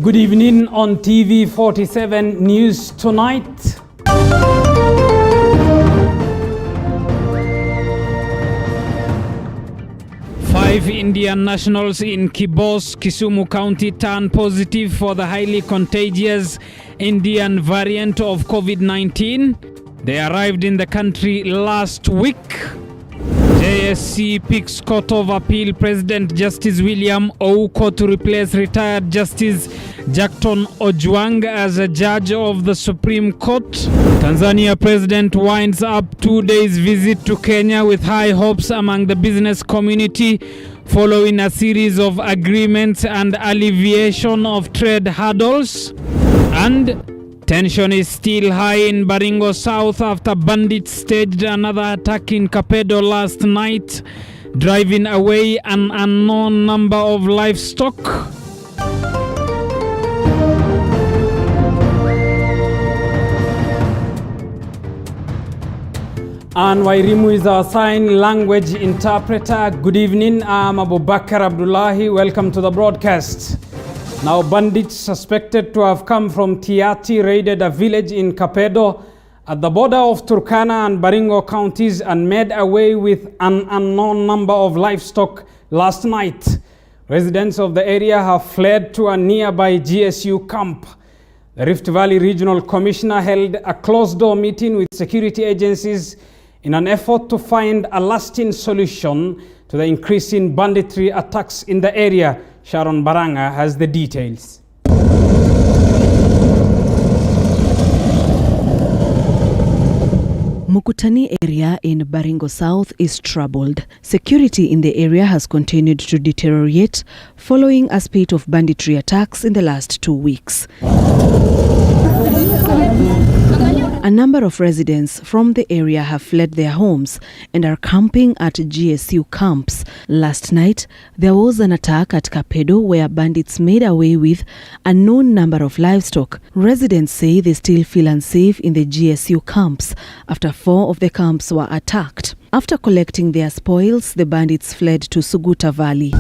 Good evening on TV 47 News Tonight. Five Indian nationals in Kibos, Kisumu County turn positive for the highly contagious Indian variant of COVID-19. They arrived in the country last week. JSC picks Court of Appeal President Justice William Ouko to replace retired Justice Jackton Ojwang as a judge of the Supreme Court. Tanzania President winds up 2 days visit to Kenya with high hopes among the business community following a series of agreements and alleviation of trade hurdles. And tension is still high in Baringo South after bandits staged another attack in Kapedo last night, driving away an unknown number of livestock. And Wairimu is our sign language interpreter. Good evening, I'm Abubakar Abdullahi. Welcome to the broadcast. Now, bandits suspected to have come from Tiati raided a village in Kapedo at the border of Turkana and Baringo counties and made away with an unknown number of livestock last night. Residents of the area have fled to a nearby GSU camp. The Rift Valley Regional Commissioner held a closed-door meeting with security agencies in an effort to find a lasting solution to the increasing banditry attacks in the area. Sharon Baranga has the details. Mukutani area in Baringo South is troubled. Security in the area has continued to deteriorate following a spate of banditry attacks in the last 2 weeks. A number of residents from the area have fled their homes and are camping at GSU camps. Last night, there was an attack at Kapedo where bandits made away with a known number of livestock. Residents say they still feel unsafe in the GSU camps after 4 of the camps were attacked. After collecting their spoils, the bandits fled to Suguta Valley.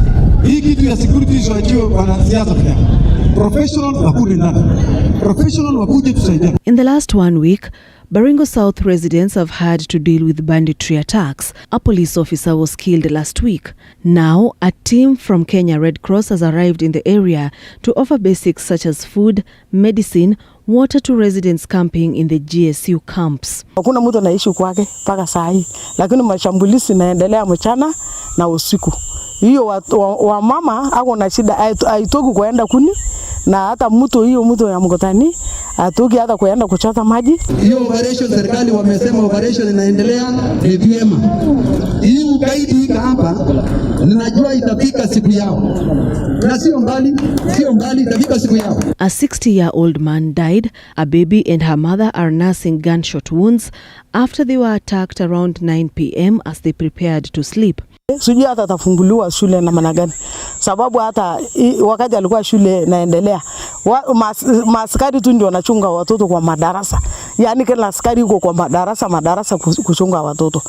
In the last 1 week, Baringo South residents have had to deal with banditry attacks. A police officer was killed last week. Now, a team from Kenya Red Cross has arrived in the area to offer basics such as food, medicine, water to residents camping in the GSU camps. Hakuna mtu anaishi kwake mpaka saa hii, lakini mashambulizi yanaendelea mchana na usiku. Hiyo wa mama ako na shida, haitoki kuenda kuni na hata mtu ya Mkotani atoki hata kuenda kuchota maji. Hiyo operation serikali wamesema operation inaendelea ni vyema. Hii ugaidi hapa ninajua itafika siku yao. Na sio mbali itafika siku yao. A 60-year-old man died. A baby and her mother are nursing gunshot wounds after they were attacked around 9 p.m. as they prepared to sleep. Sijui hata atafunguliwa shule na maana gani, sababu hata wakati alikuwa shule naendelea maaskari tu ndio wanachunga watoto kwa madarasa, yani kila askari yuko kwa madarasa kuchunga watoto.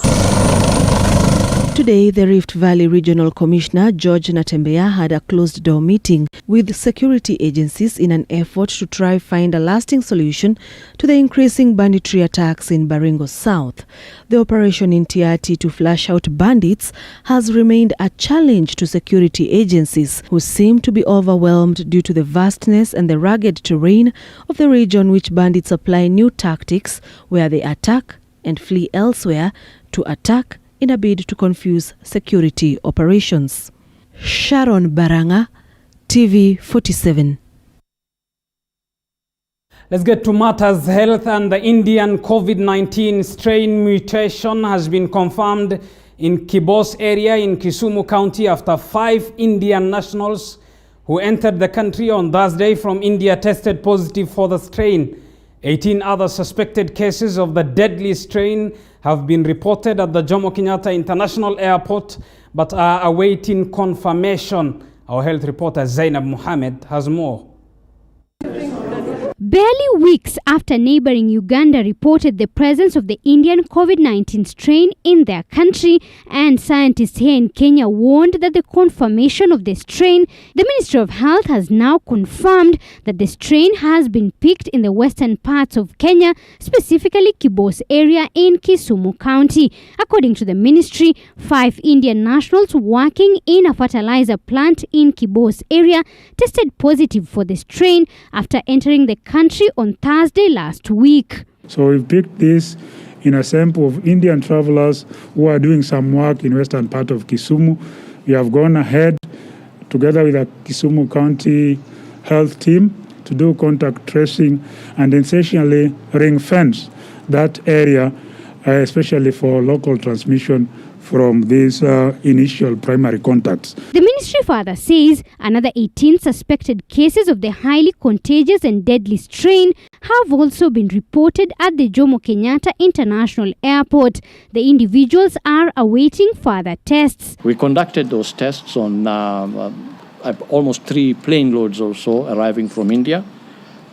Today, the Rift Valley Regional Commissioner George Natembeya had a closed-door meeting with security agencies in an effort to try find a lasting solution to the increasing banditry attacks in Baringo South. The operation in Tiati to flush out bandits has remained a challenge to security agencies, who seem to be overwhelmed due to the vastness and the rugged terrain of the region, which bandits apply new tactics where they attack and flee elsewhere to attack in a bid to confuse security operations. Sharon Baranga, TV 47. Let's get to matters health, and the Indian COVID-19 strain mutation has been confirmed in Kibos area in Kisumu County after 5 Indian nationals who entered the country on Thursday from India tested positive for the strain. 18 other suspected cases of the deadly strain have been reported at the Jomo Kenyatta International Airport but are awaiting confirmation. Our health reporter Zainab Mohammed has more. Barely weeks after neighboring Uganda reported the presence of the Indian COVID-19 strain in their country, and scientists here in Kenya warned that the confirmation of the strain, the Ministry of Health has now confirmed that the strain has been picked in the western parts of Kenya, specifically Kibos area in Kisumu County. According to the ministry, 5 Indian nationals working in a fertilizer plant in Kibos area tested positive for the strain after entering the country on Thursday last week. So we've picked this in a sample of Indian travelers who are doing some work in western part of Kisumu. We have gone ahead together with the Kisumu County health team to do contact tracing and essentially ring fence that area, especially for local transmission from these initial primary contacts. The ministry further says another 18 suspected cases of the highly contagious and deadly strain have also been reported at the Jomo Kenyatta International Airport. The individuals are awaiting further tests. We conducted those tests on almost 3 plane loads or so arriving from India.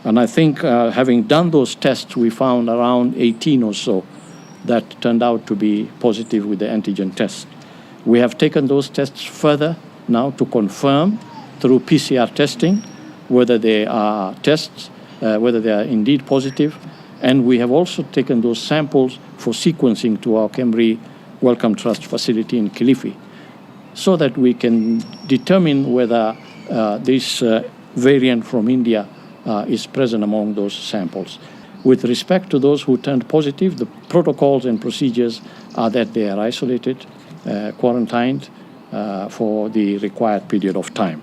And I think having done those tests, we found around 18 or so that turned out to be positive with the antigen test. We have taken those tests further now to confirm through PCR testing whether they are tests, whether they are indeed positive. And we have also taken those samples for sequencing to our Kemri Wellcome Trust facility in Kilifi so that we can determine whether this variant from India is present among those samples. With respect to those who turned positive, the protocols and procedures are that they are isolated, quarantined for the required period of time.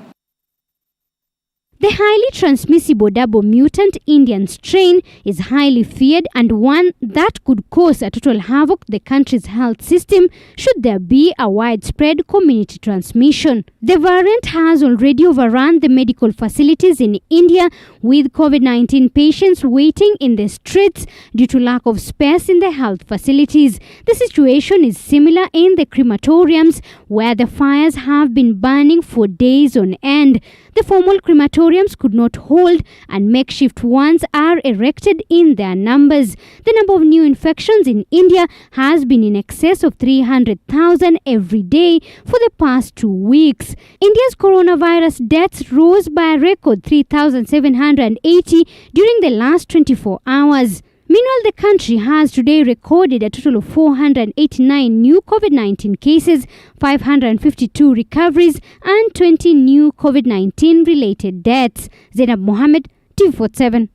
The highly transmissible double mutant Indian strain is highly feared and one that could cause a total havoc to the country's health system should there be a widespread community transmission. The variant has already overrun the medical facilities in India, with COVID-19 patients waiting in the streets due to lack of space in the health facilities. The situation is similar in the crematoriums, where the fires have been burning for days on end. The formal crematoriums could not hold, and makeshift ones are erected in their numbers. The number of new infections in India has been in excess of 300,000 every day for the past 2 weeks. India's coronavirus deaths rose by a record 3,780 during the last 24 hours. Meanwhile, the country has today recorded a total of 489 new COVID-19 cases, 552 recoveries, and 20 new COVID-19 related deaths. Zainab Mohammed, TV47.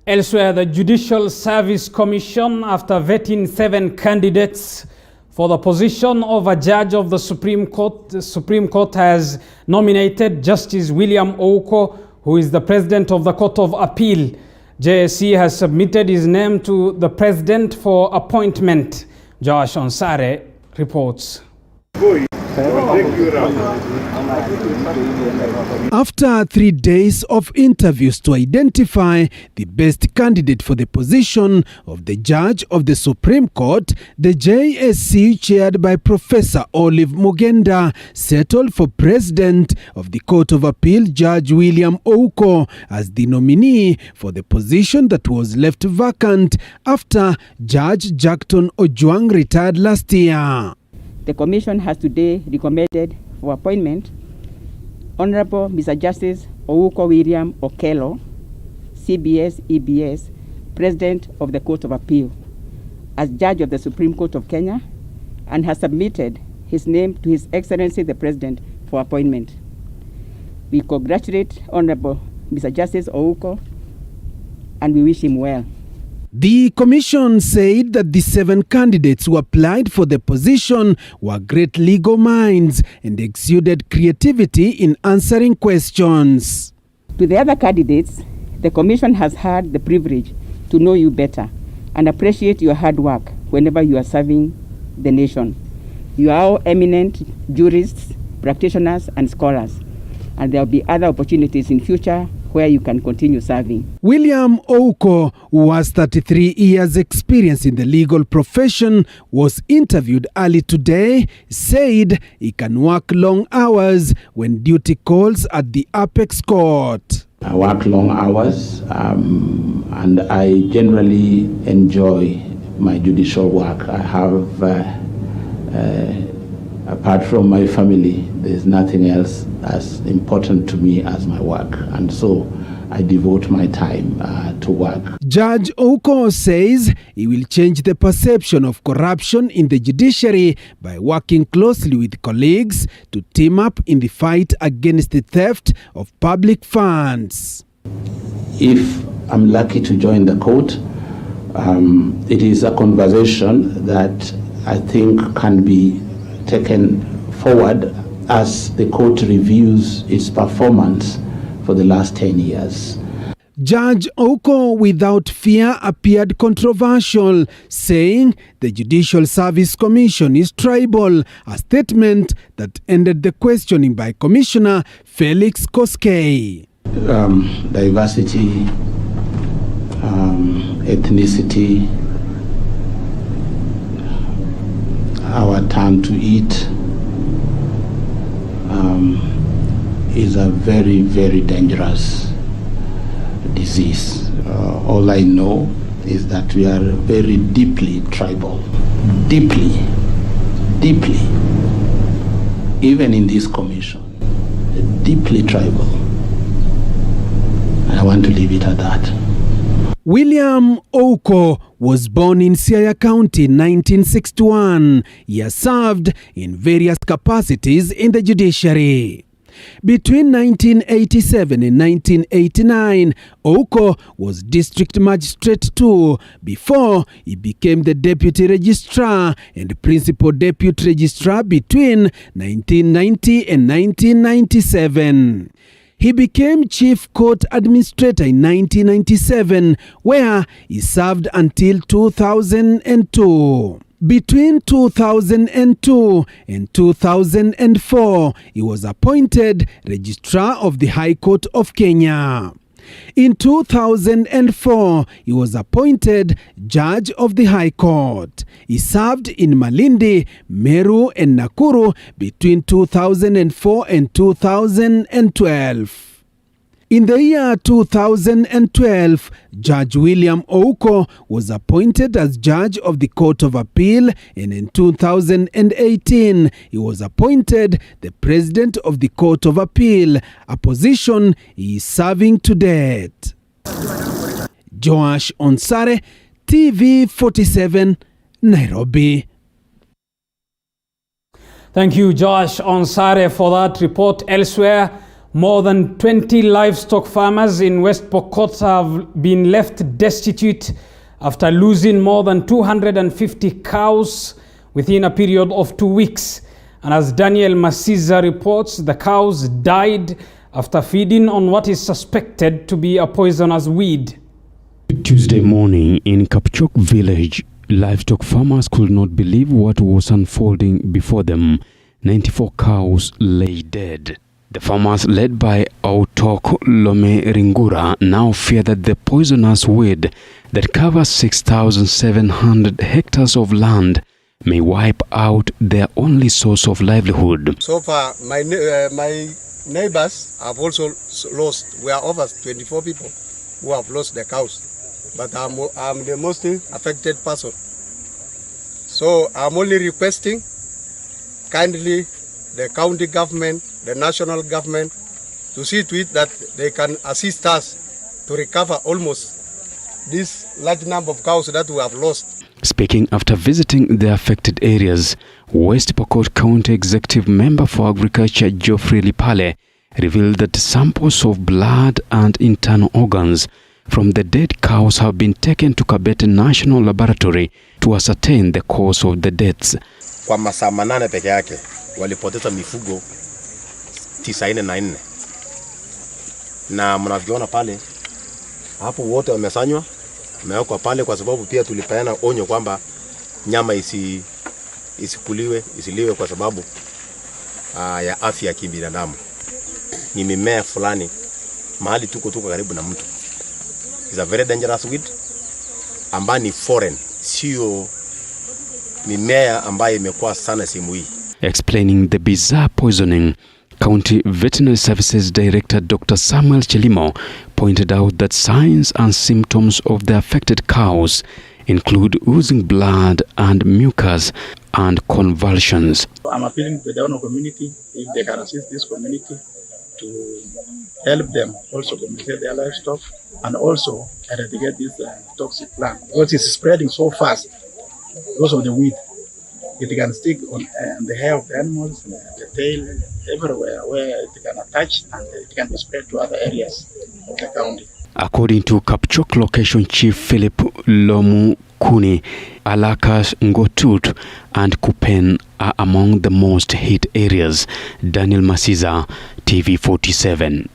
Elsewhere, the Judicial Service Commission, after vetting 7 candidates for the position of a judge of the Supreme Court has nominated Justice William Ouko, who is the president of the Court of Appeal. JSC has submitted his name to the president for appointment. Josh Onsare reports. After 3 days of interviews to identify the best candidate for the position of the judge of the Supreme Court, the JSC, chaired by Professor Olive Mugenda, settled for president of the Court of Appeal, Judge William Ouko, as the nominee for the position that was left vacant after Judge Jackton Ojwang retired last year. The Commission has today recommended for appointment Honorable Mr. Justice Ouko William Okello, CBS EBS, President of the Court of Appeal, as Judge of the Supreme Court of Kenya, and has submitted his name to His Excellency the President for appointment. We congratulate Honorable Mr. Justice Ouko and we wish him well. The commission said that the 7 candidates who applied for the position were great legal minds and exuded creativity in answering questions. To the other candidates, the commission has had the privilege to know you better and appreciate your hard work whenever you are serving the nation. You are all eminent jurists, practitioners, and scholars, and there will be other opportunities in future where you can continue serving. William Ouko, who has 33 years experience in the legal profession, was interviewed early today, said he can work long hours when duty calls at the Apex Court. I work long hours and I generally enjoy my judicial work. I have, apart from my family, there's nothing else as important to me as my work. And so I devote my time to work. Judge Ouko says he will change the perception of corruption in the judiciary by working closely with colleagues to team up in the fight against the theft of public funds. If I'm lucky to join the court, it is a conversation that I think can be taken forward as the court reviews its performance for the last 10 years. Judge Ouko, without fear, appeared controversial, saying the Judicial Service Commission is tribal, a statement that ended the questioning by Commissioner Felix Koskei. Diversity, ethnicity, our turn to eat is a very, very dangerous disease. All I know is that we are very deeply tribal, deeply, even in this commission, deeply tribal. I want to leave it at that. William Ouko was born in Siaya County in 1961. He has served in various capacities in the judiciary. Between 1987 and 1989, Ouko was District Magistrate 2 before he became the Deputy Registrar and Principal Deputy Registrar between 1990 and 1997. He became Chief Court Administrator in 1997, where he served until 2002. Between 2002 and 2004, he was appointed Registrar of the High Court of Kenya. In 2004, he was appointed Judge of the High Court. He served in Malindi, Meru, and Nakuru between 2004 and 2012. In the year 2012, Judge William Ouko was appointed as Judge of the Court of Appeal, and in 2018, he was appointed the President of the Court of Appeal, a position he is serving to date. Joash Onsare, TV 47, Nairobi. Thank you, Josh Onsare, for that report. Elsewhere, more than 20 livestock farmers in West Pokot have been left destitute after losing more than 250 cows within a period of 2 weeks. And as Daniel Masiza reports, the cows died after feeding on what is suspected to be a poisonous weed. Tuesday morning in Kapchok village, livestock farmers could not believe what was unfolding before them. 94 cows lay dead. The farmers, led by Autok Lome Ringura, now fear that the poisonous weed that covers 6,700 hectares of land may wipe out their only source of livelihood. So far, my neighbors have also lost. We are over 24 people who have lost their cows. But I'm the most affected person. So I'm only requesting kindly the county government, the national government, to see to it that they can assist us to recover almost this large number of cows that we have lost. Speaking after visiting the affected areas, West Pokot County Executive Member for Agriculture Geoffrey Lipale revealed that samples of blood and internal organs from the dead cows have been taken to Kabete National Laboratory to ascertain the cause of the deaths. Kwa masaa 8 peke yake walipoteza mifugo 94 na mnavyoona pale hapo wote wamesanywa, wamewekwa pale kwa sababu pia tulipeana onyo kwamba nyama isiliwe kwa sababu ya afya ya kibinadamu. Ni mimea fulani mahali tuko karibu na mtu. It's a very dangerous weed ambayo ni foreign, sio mimea ambayo imekuwa sana sehemu hii. Explaining the bizarre poisoning, County Veterinary Services Director Dr. Samuel Chelimo pointed out that signs and symptoms of the affected cows include oozing blood and mucus and convulsions. I'm appealing to the donor community if they can assist this community to help them also compensate their livestock and also eradicate this toxic plant because it's spreading so fast because of the weed. It can stick on the hair of the animals, the tail, everywhere where it can attach and it can be spread to other areas of the county. According to Kapchok Location Chief Philip Lomukuni, Alakas, Ngotut and Kupen are among the most hit areas. Daniel Masiza, TV 47.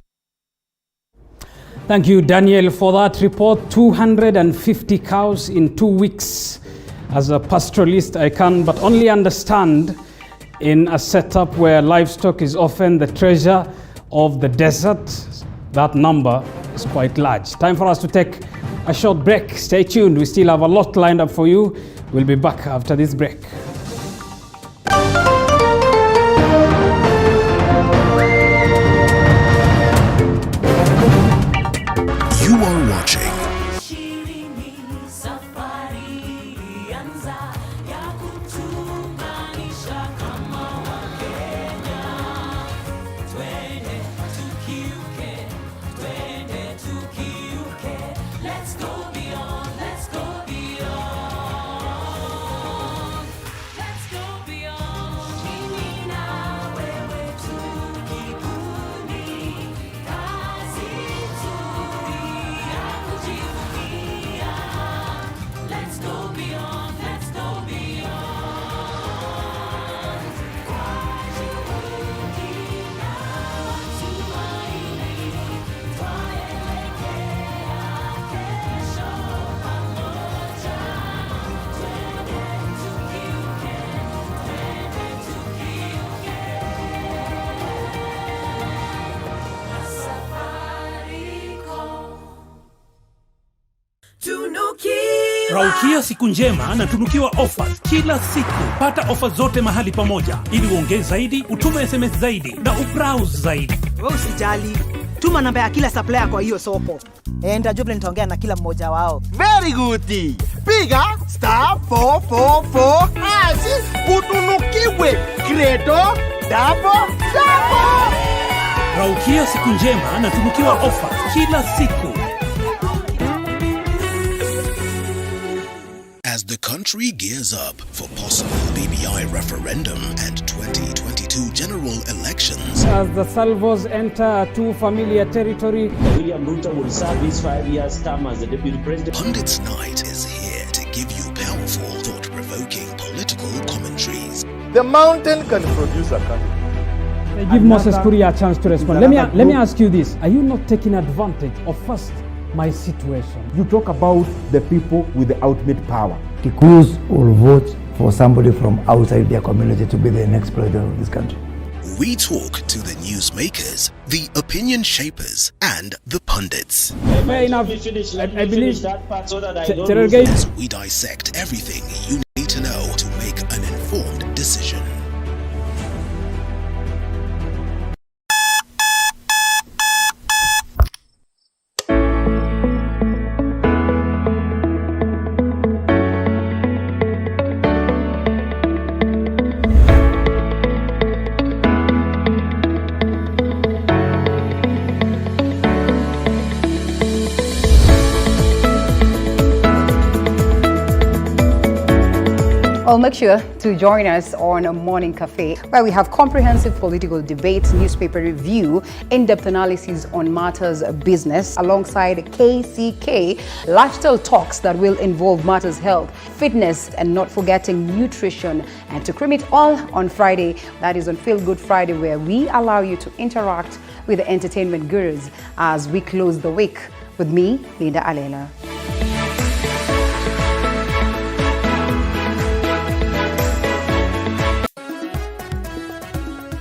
Thank you, Daniel, for that report. 250 cows in 2 weeks. As a pastoralist, I can but only understand in a setup where livestock is often the treasure of the desert, that number is quite large. Time for us to take a short break. Stay tuned. We still have a lot lined up for you. We'll be back after this break. You are watching Raukia siku njema na tunukiwa offers kila siku. Pata offers zote mahali pamoja ili uongeze zaidi, utume SMS zaidi na ubrowse zaidi. Wewe usijali. Tuma namba ya kila supplier kwa hiyo soko. Nitajua nitaongea na kila mmoja wao. Very good. Piga *444 hash utunukiwe Credo double. Raukia siku njema na tunukiwa offers kila siku. As the country gears up for possible BBI referendum and 2022 general elections. As the salvos enter too familiar territory, William Ruto will serve his 5 years term as the deputy president. Pundits Night is here to give you powerful, thought-provoking political commentaries. The mountain can produce a country. Give Moses Kuria a chance to respond. Let me ask you this. Are you not taking advantage of first my situation? You talk about the people with the ultimate power. Kikuyus will vote for somebody from outside their community to be the next president of this country. We talk to the newsmakers, the opinion shapers, and the pundits. Fair enough. I believe As we dissect everything you need to know to make an informed decision. Well, make sure to join us on a Morning Cafe, where we have comprehensive political debates, newspaper review, in-depth analysis on matters of business, alongside KCK, lifestyle talks that will involve matters health, fitness, and not forgetting nutrition. And to cream it all on Friday, that is on Feel Good Friday, where we allow you to interact with the entertainment gurus as we close the week. With me, Linda Alela.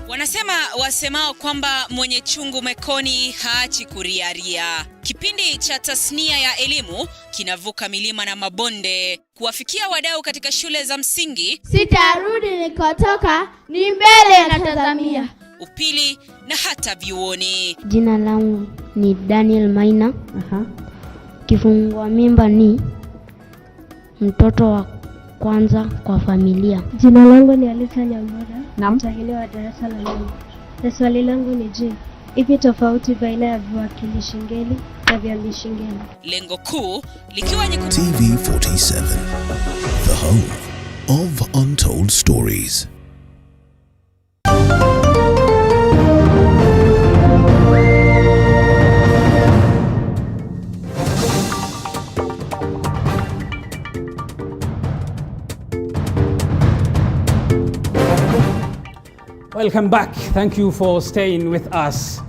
Wanasema wasemao kwamba mwenye chungu mekoni haachi kuriaria. Kipindi cha tasnia ya elimu kinavuka milima na mabonde kuwafikia wadau katika shule za msingi. Sitarudi nikotoka, ni mbele na tazamia. upili na hata vyuoni. Jina langu ni Daniel Maina. Kifungua mimba ni mtoto wa kwanza kwa familia. Jina langu ni Alisa Nyambura, mtahini wa darasa la 4. Na swali langu ni je, ipi tofauti baina ya viwakilishi ngeli na viambishi ngeli? Lengo kuu likiwa ni TV47, the home of untold stories. Welcome back. Thank you for staying with us.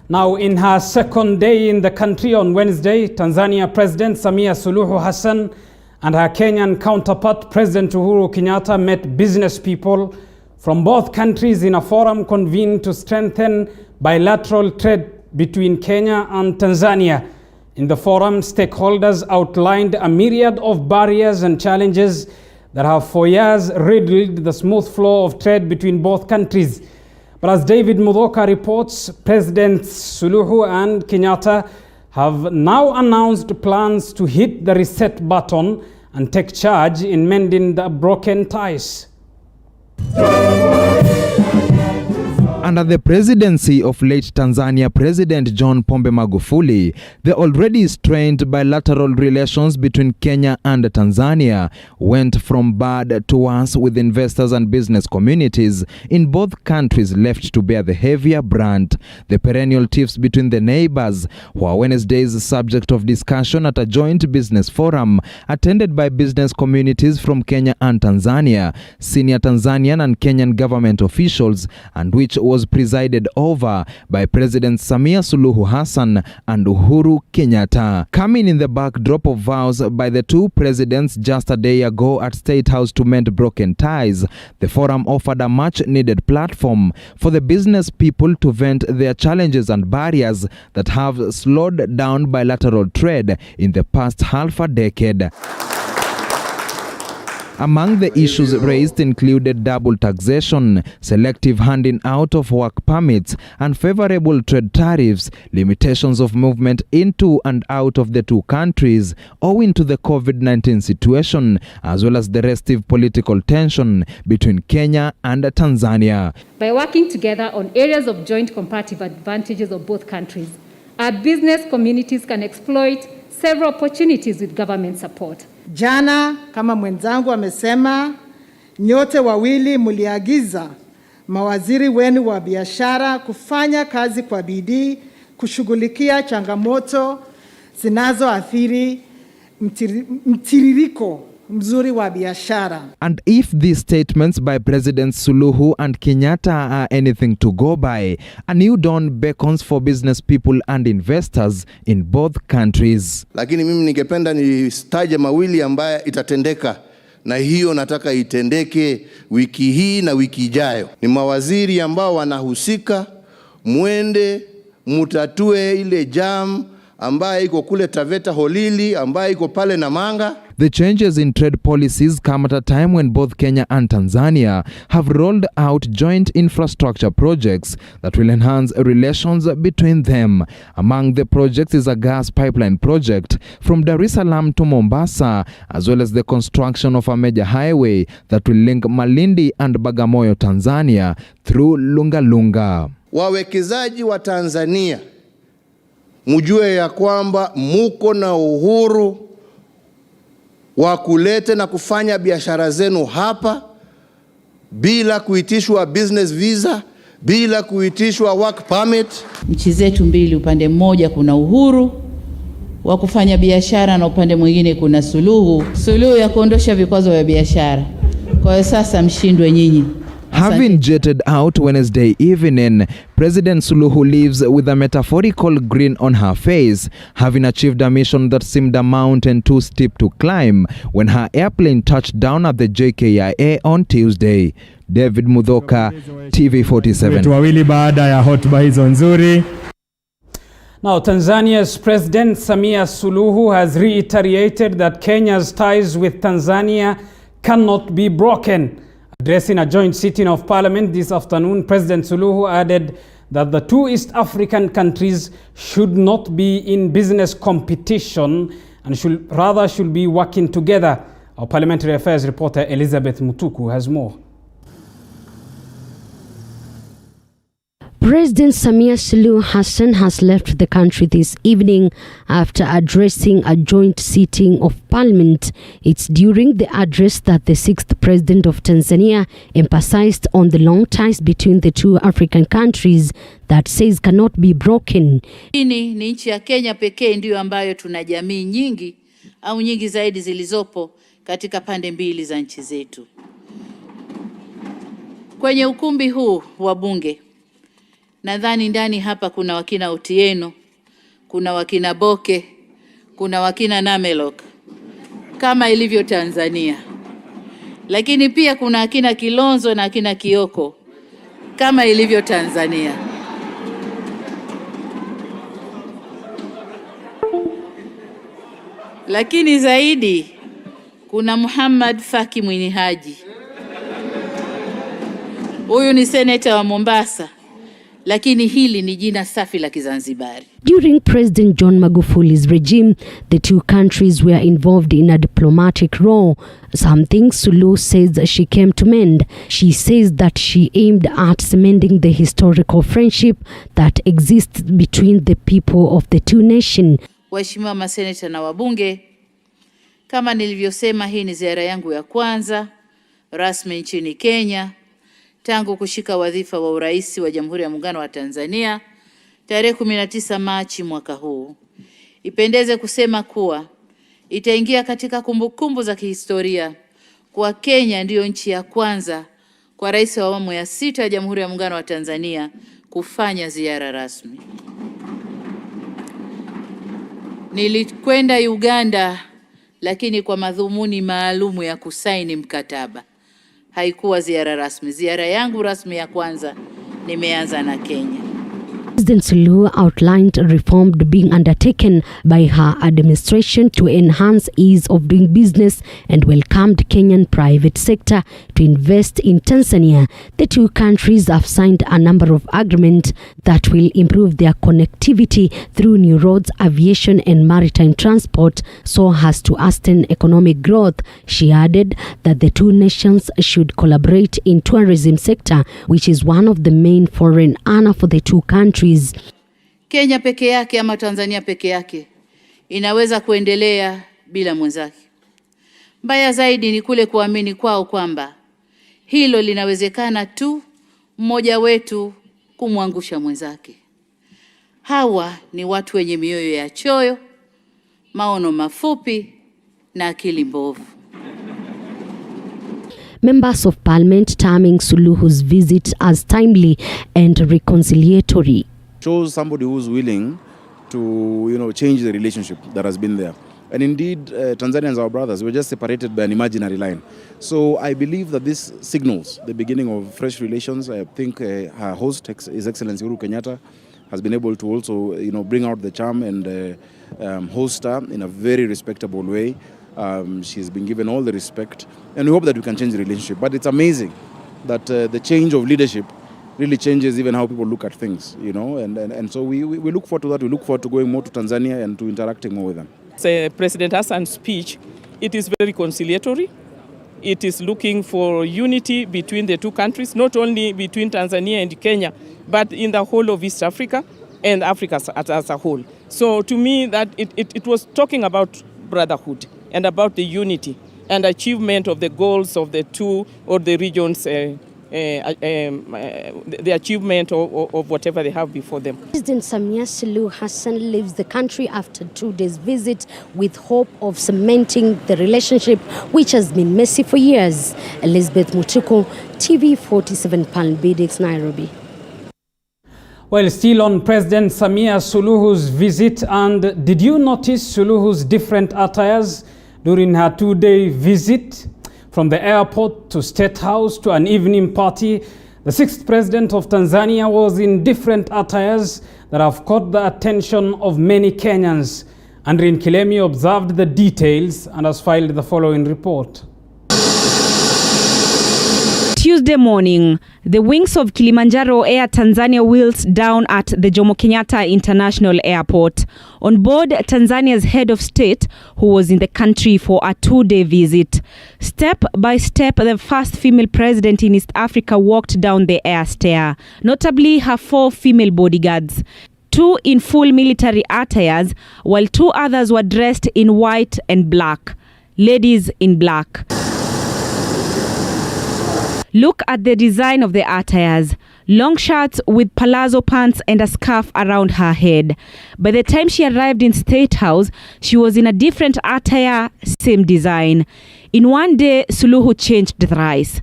Now, in her second day in the country on Wednesday, Tanzania President Samia Suluhu Hassan and her Kenyan counterpart President Uhuru Kenyatta met business people from both countries in a forum convened to strengthen bilateral trade between Kenya and Tanzania. In the forum, stakeholders outlined a myriad of barriers and challenges that have for years riddled the smooth flow of trade between both countries. But as David Mudhoka reports, Presidents Suluhu and Kenyatta have now announced plans to hit the reset button and take charge in mending the broken ties. Under the presidency of late Tanzania President John Pombe Magufuli, the already strained bilateral relations between Kenya and Tanzania went from bad to worse, with investors and business communities in both countries left to bear the heavier brunt. The perennial tiffs between the neighbors were Wednesday's subject of discussion at a joint business forum attended by business communities from Kenya and Tanzania, senior Tanzanian and Kenyan government officials, and which was presided over by President Samia Suluhu Hassan and Uhuru Kenyatta. Coming in the backdrop of vows by the two presidents just a day ago at State House to mend broken ties, the forum offered a much-needed platform for the business people to vent their challenges and barriers that have slowed down bilateral trade in the past half a decade. Among the issues raised included double taxation, selective handing out of work permits, unfavorable trade tariffs, limitations of movement into and out of the two countries owing to the COVID-19 situation, as well as the restive political tension between Kenya and Tanzania. By working together on areas of joint comparative advantages of both countries, our business communities can exploit several opportunities with government support. Jana, kama mwenzangu amesema, nyote wawili mliagiza mawaziri wenu wa biashara kufanya kazi kwa bidii kushughulikia changamoto zinazoathiri mtiririko mzuri wa biashara. And if these statements by Presidents Suluhu and Kenyatta are anything to go by, a new dawn beckons for business people and investors in both countries. Lakini mimi ningependa nistaje mawili ambaye itatendeka, na hiyo nataka itendeke wiki hii na wiki ijayo. Ni mawaziri ambao wanahusika, mwende mutatue ile jam ambaye iko kule Taveta Holili, ambaye iko pale Namanga. The changes in trade policies come at a time when both Kenya and Tanzania have rolled out joint infrastructure projects that will enhance relations between them. Among the projects is a gas pipeline project from Dar es Salaam to Mombasa, as well as the construction of a major highway that will link Malindi and Bagamoyo, Tanzania, through Lungalunga. Wawekezaji wa Tanzania, mjue ya kwamba muko na uhuru wa kulete na kufanya biashara zenu hapa bila kuitishwa business visa, bila kuitishwa work permit. Nchi zetu mbili, upande mmoja kuna uhuru wa kufanya biashara na upande mwingine kuna suluhu ya kuondosha vikwazo vya biashara. Kwa hiyo sasa mshindwe nyinyi. Having jetted out Wednesday evening, President Suluhu leaves with a metaphorical grin on her face, having achieved a mission that seemed a mountain too steep to climb when her airplane touched down at the JKIA on Tuesday. David Mudhoka, TV47. Wawili baada ya hotuba hizo nzuri. Now, Tanzania's President Samia Suluhu has reiterated that Kenya's ties with Tanzania cannot be broken. Addressing a joint sitting of Parliament this afternoon, President Suluhu added that the two East African countries should not be in business competition and should be working together. Our Parliamentary Affairs reporter Elizabeth Mutuku has more. President Samia Suluhu Hassan has left the country this evening after addressing a joint sitting of Parliament. It's during the address that the 6th President of Tanzania emphasized on the long ties between the two African countries that says cannot be broken. Ni nchi ya Kenya pekee ndiyo ambayo tuna jamii nyingi au nyingi zaidi zilizopo katika pande mbili za nchi zetu. Kwenye ukumbi huu wa bunge, nadhani ndani hapa kuna wakina Otieno, kuna wakina Boke, kuna wakina Namelok kama ilivyo Tanzania. Lakini pia kuna akina Kilonzo na akina Kioko kama ilivyo Tanzania. Lakini zaidi kuna Muhammad Faki Mwini Haji. Huyu ni seneta wa Mombasa. Lakini hili ni jina safi la Kizanzibari. During President John Magufuli's regime, the two countries were involved in a diplomatic row, something Suluhu says she came to mend. She says that she aimed at cementing the historical friendship that exists between the people of the two nations. Waheshimiwa maseneta na wabunge, kama nilivyosema, hii ni ziara yangu ya kwanza rasmi nchini Kenya tangu kushika wadhifa wa urais wa Jamhuri ya Muungano wa Tanzania tarehe 19 Machi mwaka huu. Ipendeze kusema kuwa itaingia katika kumbukumbu za kihistoria kwa Kenya ndiyo nchi ya kwanza kwa rais wa awamu ya 6 ya Jamhuri ya Muungano wa Tanzania kufanya ziara rasmi. Nilikwenda Uganda lakini kwa madhumuni maalumu ya kusaini mkataba. Haikuwa ziara rasmi. Ziara yangu rasmi ya kwanza nimeanza na Kenya. President Suluhu outlined reforms being undertaken by her administration to enhance ease of doing business and welcomed Kenyan private sector to invest in Tanzania. The two countries have signed a number of agreements that will improve their connectivity through new roads, aviation and maritime transport so as to hasten economic growth. She added that the two nations should collaborate in tourism sector, which is one of the main foreign earner for the two countries. Kenya peke yake ama Tanzania peke yake inaweza kuendelea bila mwenzake. Mbaya zaidi ni kule kuamini kwao kwamba hilo linawezekana tu mmoja wetu kumwangusha mwenzake. Hawa ni watu wenye mioyo ya choyo, maono mafupi na akili mbovu. Members of Parliament terming Suluhu's visit as timely and reconciliatory. Shows somebody who's willing to, change the relationship that has been there. And indeed, Tanzanians, our brothers, were just separated by an imaginary line. So I believe that this signals the beginning of fresh relations. I think her host, His Excellency Uhuru Kenyatta, has been able to also, bring out the charm and host her in a very respectable way. She's been given all the respect, and we hope that we can change the relationship. But it's amazing that the change of leadership really changes even how people look at things, and so we look forward to that. We look forward to going more to Tanzania and to interacting more with them. President Hassan's speech, it is very conciliatory. It is looking for unity between the two countries, not only between Tanzania and Kenya, but in the whole of East Africa and Africa as a whole. So to me, that it was talking about brotherhood and about the unity and achievement of the goals of the two or the regions, the achievement of whatever they have before them. President Samia Suluhu Hassan leaves the country after 2 days visit with hope of cementing the relationship which has been messy for years. Elizabeth Mutuku, TV 47 Palm Beach, Nairobi. Well, still on President Samia Suluhu's visit, and did you notice Suluhu's different attires during her 2-day visit? From the airport to State House to an evening party, the 6th President of Tanzania was in different attires that have caught the attention of many Kenyans. Andrin Kilemi observed the details and has filed the following report. Tuesday morning, the wings of Kilimanjaro Air Tanzania wheeled down at the Jomo Kenyatta International Airport. On board, Tanzania's head of state, who was in the country for a 2-day visit. Step by step, the first female president in East Africa walked down the air stair, notably her 4 female bodyguards. 2 in full military attires, while 2 others were dressed in white and black. Ladies in black. Look at the design of the attires. Long shirts with palazzo pants and a scarf around her head. By the time she arrived in State House, she was in a different attire, same design. In one day, Suluhu changed thrice.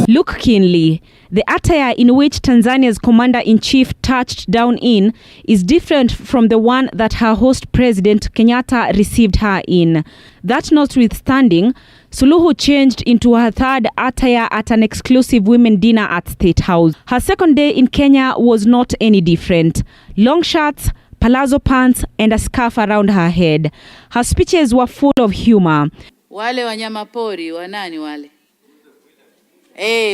Look keenly. The attire in which Tanzania's commander-in-chief touched down in is different from the one that her host President Kenyatta received her in. That notwithstanding, Suluhu changed into her 3rd attire at an exclusive women dinner at State House. Her 2nd day in Kenya was not any different. Long shirts, palazzo pants and a scarf around her head. Her speeches were full of humor. Wale wanyama pori wanani wale?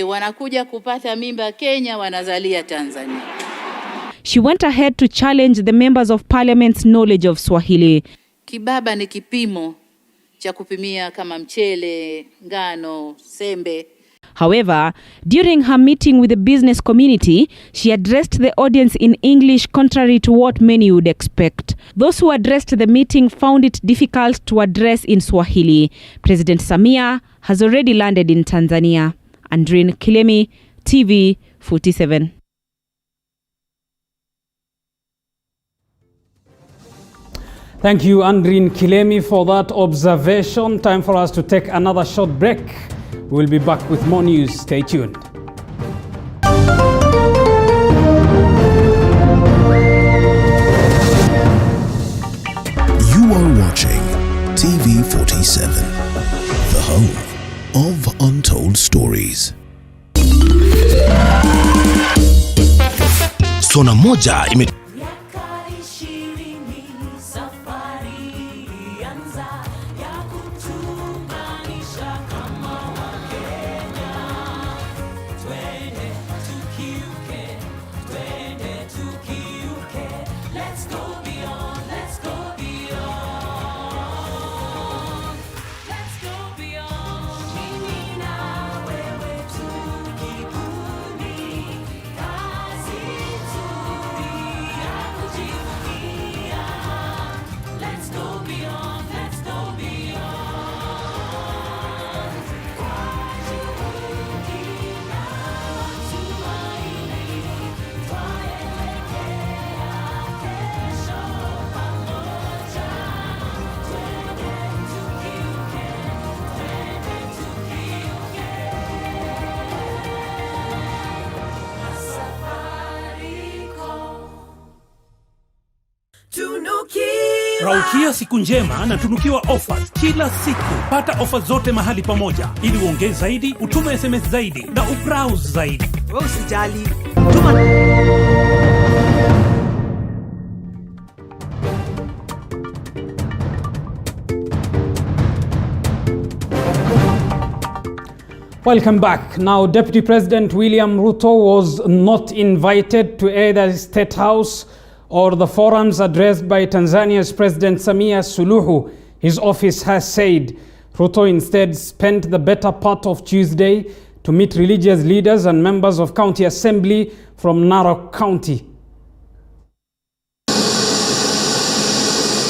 Wanakuja kupata mimba Kenya, wanazalia Tanzania. She went ahead to challenge the members of parliament's knowledge of Swahili. Kibaba ni kipimo cha kupimia kama mchele, ngano, sembe. However, during her meeting with the business community, she addressed the audience in English contrary to what many would expect. Those who addressed the meeting found it difficult to address in Swahili. President Samia has already landed in Tanzania. Andrin Kilemi, TV 47. Thank you, Andrin Kilemi, for that observation. Time for us to take another short break. We'll be back with more news. Stay tuned. You are watching TV 47, the home of Untold Stories. Sona moja ime Raukia siku njema na tunukiwa offers kila siku. Pata offers zote mahali pamoja ili uongee zaidi, utume SMS zaidi na ubrowse zaidi. Wewe usijali. Welcome back. Now, Deputy President William Ruto was not invited to either State House or the forums addressed by Tanzania's President Samia Suluhu, his office has said. Ruto instead spent the better part of Tuesday to meet religious leaders and members of county assembly from Narok County.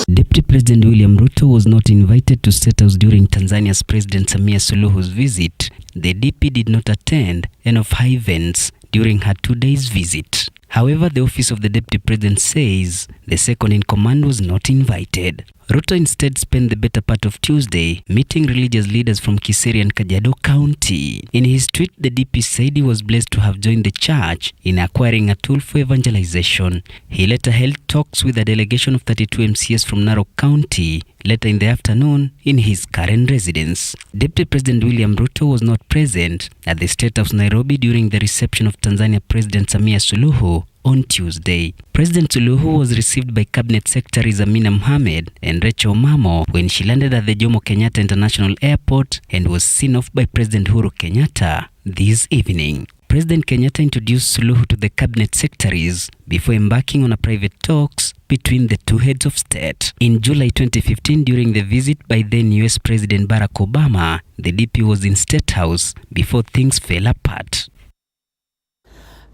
Deputy President William Ruto was not invited to State House during Tanzania's President Samia Suluhu's visit. The DP did not attend any of her events during her 2 days visit. However, the office of the Deputy President says the second in command was not invited. Ruto instead spent the better part of Tuesday meeting religious leaders from Kiseri and Kajiado County. In his tweet, the DP said he was blessed to have joined the church in acquiring a tool for evangelization. He later held talks with a delegation of 32 MCS from Narok County later in the afternoon in his current residence. Deputy President William Ruto was not present at the State House Nairobi during the reception of Tanzania President Samia Suluhu on Tuesday. President Suluhu was received by Cabinet Secretaries Amina Mohamed and Rachel Mamo when she landed at the Jomo Kenyatta International Airport and was seen off by President Uhuru Kenyatta this evening. President Kenyatta introduced Suluhu to the Cabinet Secretaries before embarking on a private talks between the two heads of state. In July 2015, during the visit by then US President Barack Obama, the DP was in State House before things fell apart.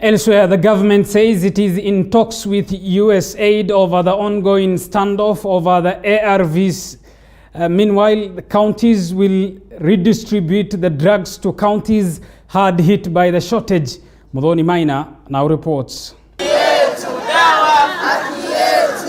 Elsewhere, the government says it is in talks with USAID over the ongoing standoff over the ARVs. Meanwhile, the counties will redistribute the drugs to counties hard hit by the shortage. Modoni Maina now reports.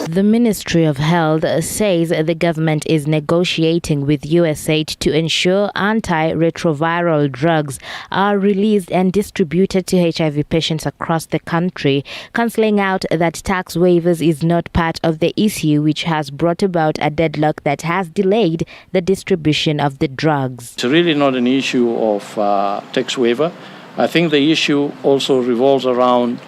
The Ministry of Health says the government is negotiating with USAID to ensure antiretroviral drugs are released and distributed to HIV patients across the country, cancelling out that tax waivers is not part of the issue, which has brought about a deadlock that has delayed the distribution of the drugs. It's really not an issue of tax waiver. I think the issue also revolves around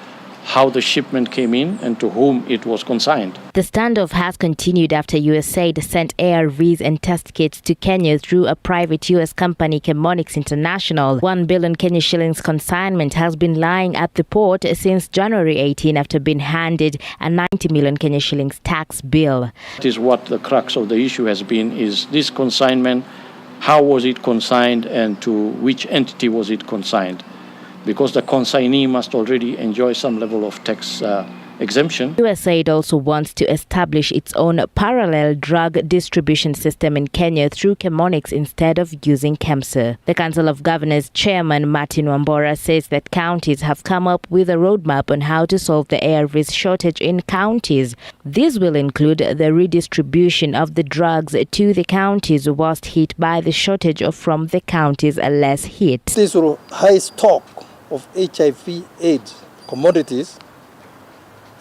how the shipment came in and to whom it was consigned. The standoff has continued after USAID sent ARVs and test kits to Kenya through a private US company, Chemonix International. 1 billion Kenya shillings consignment has been lying at the port since January 18 after being handed a 90 million Kenya shillings tax bill. That is what the crux of the issue has been, is this consignment, how was it consigned and to which entity was it consigned? Because the consignee must already enjoy some level of tax exemption. USAID also wants to establish its own parallel drug distribution system in Kenya through Chemonix instead of using KEMSA. The Council of Governors Chairman Martin Wambora says that counties have come up with a roadmap on how to solve the ARVs shortage in counties. This will include the redistribution of the drugs to the counties worst hit by the shortage or from the counties less hit. This high stock of HIV/AIDS commodities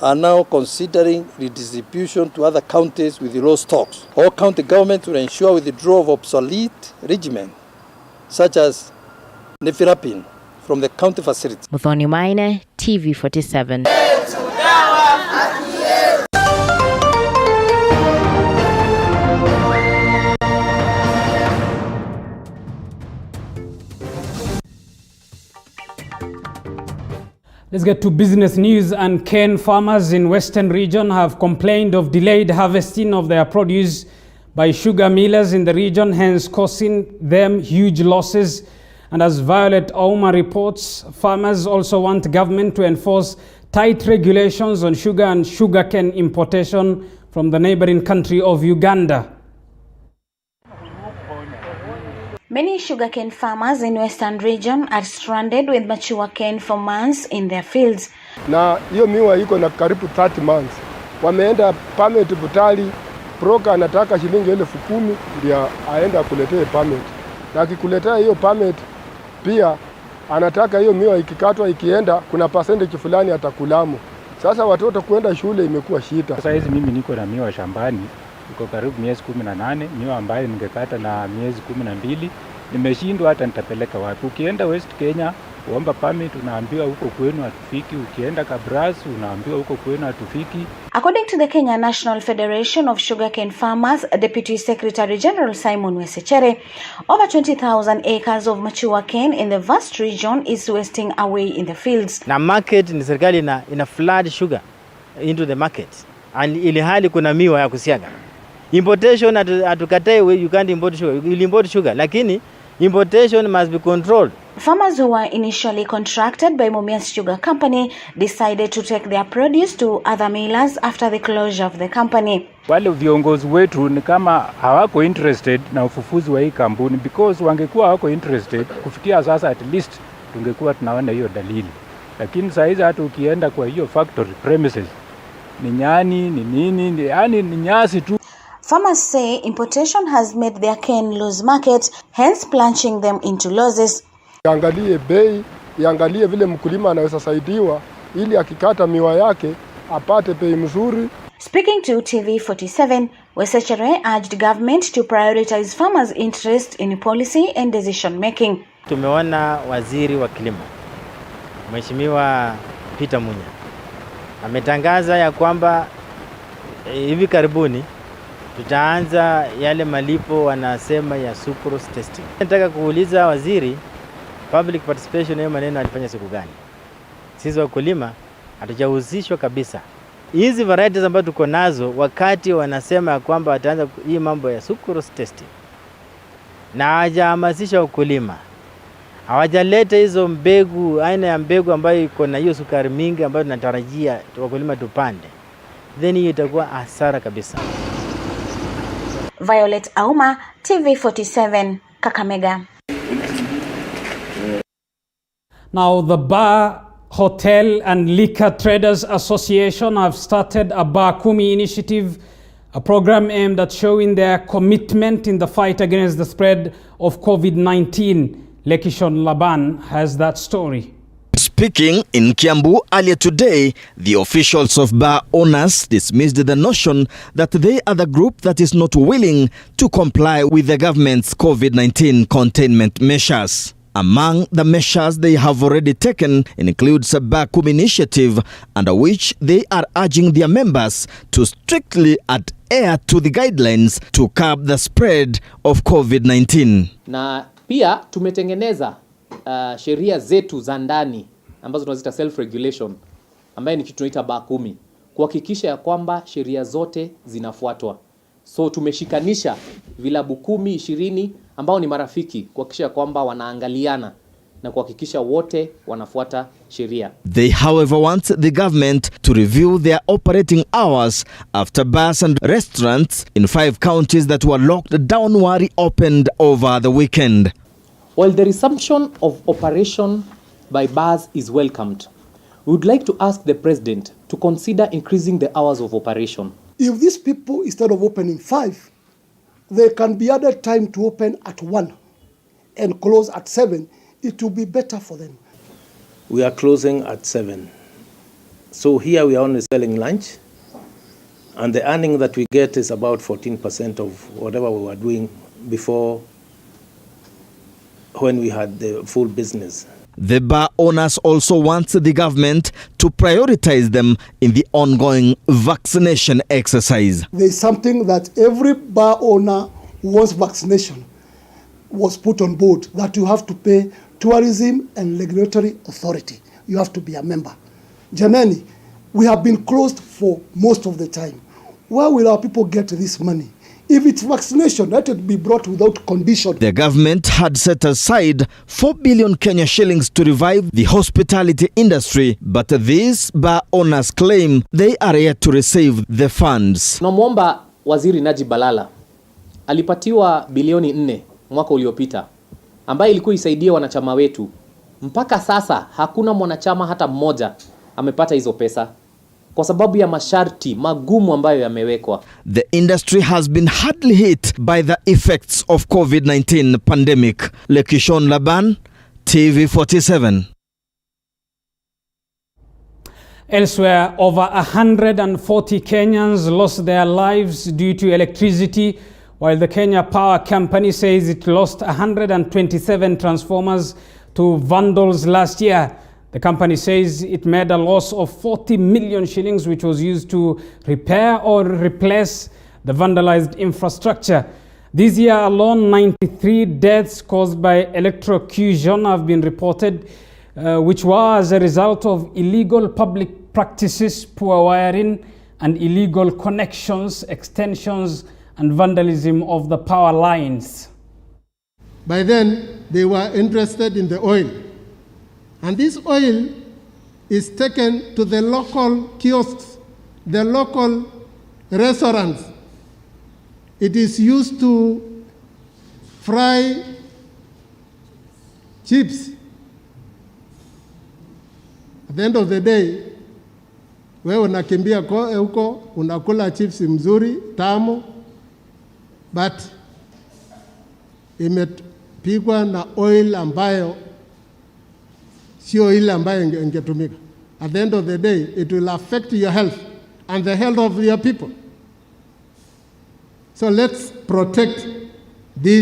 are now considering redistribution to other counties with low stocks. All county governments will ensure withdrawal of obsolete regimen, such as nevirapine, from the county facilities. Muthoni Maina, TV47. Let's get to business news. And cane farmers in Western region have complained of delayed harvesting of their produce by sugar millers in the region, hence causing them huge losses. And as Violet Auma reports, farmers also want government to enforce tight regulations on sugar and sugarcane importation from the neighboring country of Uganda. Many sugarcane farmers in Western region are stranded with mature cane for months in their fields. Na hiyo miwa iko na karibu 30 months. Wameenda permit Butali, broker anataka shilingi 10,000 ndio aenda kuletea permit. Na akikuletea hiyo permit pia anataka hiyo miwa ikikatwa ikienda kuna percentage fulani atakulamu. Sasa watoto kuenda shule imekuwa shida. Sasa hizi mimi niko na miwa shambani. Iko karibu miezi 18, miwa ambayo ningekata na miezi 12. Nimeshindwa hata nitapeleka wapi. Ukienda West Kenya, uomba permit unaambiwa huko kwenu hatufiki. Ukienda Kabras unaambiwa huko kwenu hatufiki. According to the Kenya National Federation of Sugarcane Farmers, Deputy Secretary General Simon Wesechere, over 20,000 acres of mature cane in the vast region is wasting away in the fields. Na market ni serikali ina flood sugar into the market. And ili hali kuna miwa ya kusiaga. Importation atukatai, you can't import sugar. You will import sugar, lakini importation must be controlled. Farmers who were initially contracted by Mumias Sugar Company decided to take their produce to other millers after the closure of the company. Wale viongozi wetu ni kama hawako interested na ufufuzi wa hii kampuni, because wangekuwa hawako interested kufikia sasa at least tungekuwa tunaona hiyo dalili. Lakini saa hizi hata ukienda kwa hiyo factory premises ni nyani, ni nini, yani ni nyasi tu. Farmers say importation has made their cane lose market, hence plunging them into losses. Iangalie bei, iangalie vile mkulima anaweza saidiwa ili akikata miwa yake apate bei mzuri. Speaking to TV47, Wesechere urged government to prioritize farmers' interest in policy and decision making. Tumeona waziri wa kilimo, Mheshimiwa Peter Munya, Ametangaza ya kwamba hivi karibuni tutaanza yale malipo wanasema ya sucrose testing. Nataka kuuliza waziri, public participation hiyo maneno alifanya siku gani? Sisi wakulima hatujahusishwa kabisa. Hizi varieties ambazo tuko nazo, wakati wanasema kwamba wataanza hii mambo ya sucrose testing, na hawajahamasisha wakulima, hawajaleta hizo mbegu, aina ya mbegu ambayo iko na hiyo sukari mingi ambayo tunatarajia wakulima tupande, then hiyo itakuwa hasara kabisa. Violet Auma, TV47, Kakamega. Now, the Bar, Hotel and Liquor Traders Association have started a Bar Kumi initiative, a program aimed at showing their commitment in the fight against the spread of COVID-19. Lekishon Laban has that story. Speaking in Kiambu earlier today, the officials of bar owners dismissed the notion that they are the group that is not willing to comply with the government's COVID-19 containment measures. Among the measures they have already taken includes a Bar Kumi initiative, under which they are urging their members to strictly adhere to the guidelines to curb the spread of COVID-19. Na pia tumetengeneza sheria zetu za ndani ambazo tunazita self regulation, ambaye ni kitu tunaita Bar Kumi, kuhakikisha ya kwamba sheria zote zinafuatwa. So tumeshikanisha vilabu 10-20 ambao ni marafiki, kuhakikisha kwamba wanaangaliana na kuhakikisha wote wanafuata sheria. They however want the government to review their operating hours after bars and restaurants in 5 counties that were locked down were reopened over the weekend. While the resumption of operation by bars is welcomed, we would like to ask the President to consider increasing the hours of operation. If these people, instead of opening 5, they can be added time to open at 1 and close at 7, it will be better for them. We are closing at 7. So here we are only selling lunch, and the earning that we get is about 14% of whatever we were doing before, when we had the full business. The bar owners also want the government to prioritize them in the ongoing vaccination exercise. There is something that every bar owner who wants vaccination was put on board, that you have to pay tourism and regulatory authority. You have to be a member. Jamani, we have been closed for most of the time. Where will our people get this money? If it's vaccination, let it be brought without condition. The government had set aside 4 billion Kenya shillings to revive the hospitality industry, but these bar owners claim they are yet to receive the funds. Tunamwomba Waziri Najib Balala, alipatiwa bilioni 4 mwaka uliopita, ambaye ilikuwa isaidia wanachama wetu. Mpaka sasa hakuna mwanachama hata mmoja amepata hizo pesa, kwa sababu ya masharti magumu ambayo yamewekwa. The industry has been hardly hit by the effects of COVID-19 pandemic. Lekishon Laban, TV47. Elsewhere, over 140 Kenyans lost their lives due to electricity, while the Kenya Power Company says it lost 127 transformers to vandals last year. The company says it made a loss of 40 million shillings, which was used to repair or replace the vandalized infrastructure. This year alone, 93 deaths caused by electrocution have been reported, which was a result of illegal public practices, poor wiring, and illegal connections, extensions, and vandalism of the power lines. By then, they were interested in the oil. And this oil is taken to the local kiosks, the local restaurants. It is used to fry chips. At the end of the day, wewe unakimbia huko, unakula chips mzuri, tamu, but imepigwa na oil ambayo sio ile ambayo ingetumika. At the end of the day, it will affect your health and the health of your people. So let's protect these